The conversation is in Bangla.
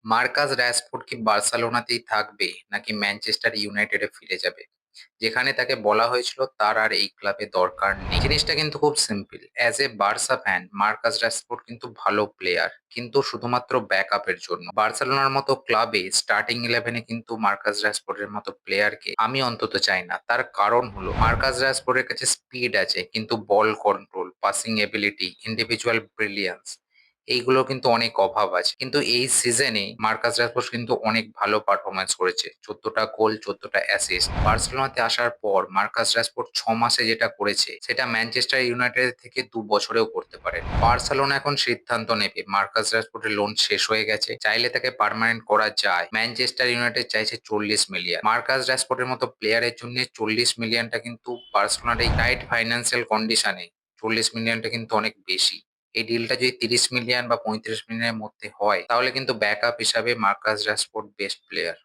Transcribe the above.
মার্কাস রাশফোর্ড কি বার্সেলোনাতেই থাকবে নাকি ম্যানচেস্টার ইউনাইটেডে ফিরে যাবে? যেখানে তাকে বলা হয়েছিল তার আর এই ক্লাবে দরকার নেই। জিনিসটা কিন্তু খুব simple. As a Barca fan Marcus Rashford কিন্তু ভালো প্লেয়ার, কিন্তু শুধুমাত্র ব্যাকআপের জন্য। বার্সেলোনার মতো ক্লাবে স্টার্টিং 11 এ কিন্তু মার্কাস রাশফোর্ডের মতো প্লেয়ারকে আমি অন্তত চাই না। তার কারণ হলো মার্কাস রাশফোর্ডের কাছে স্পিড আছে, কিন্তু ball control, passing ability, individual brilliance এইগুলো কিন্তু অনেক অভাব আছে। কিন্তু এই সিজনে মার্কাস রাশফোর্ড কিন্তু অনেক ভালো পারফরম্যান্স করেছে। 14টা গোল, 14টা অ্যাসিস্ট। বার্সেলোনাতে আসার পর মার্কাস রাশফোর্ড 6 মাসে যেটা করেছে সেটা ম্যানচেস্টার ইউনাইটেড থেকে 2 বছরেও করতে পারে। বার্সেলোনা এখন সিদ্ধান্ত নেবে মার্কাস রাশফোর্ডের লোন শেষ হয়ে গেছে। চাইলে তাকে পার্মানেন্ট করা যায়। ম্যানচেস্টার ইউনাইটেড চাইছে 40 মিলিয়ন। মার্কাস রাশফোর্ডের মতো প্লেয়ারের জন্য 40 মিলিয়নটা কিন্তু বার্সেলোনার এই টাইট ফাইন্যান্সিয়াল কন্ডিশনে 40 মিলিয়নটা কিন্তু অনেক বেশি। এই ডিলটা যদি 30 মিলিয়ন বা 35 মিলিয়নের মধ্যে হয় তাহলে কিন্তু ব্যাকআপ হিসাবে মার্কাস রাশফোর্ড বেস্ট প্লেয়ার।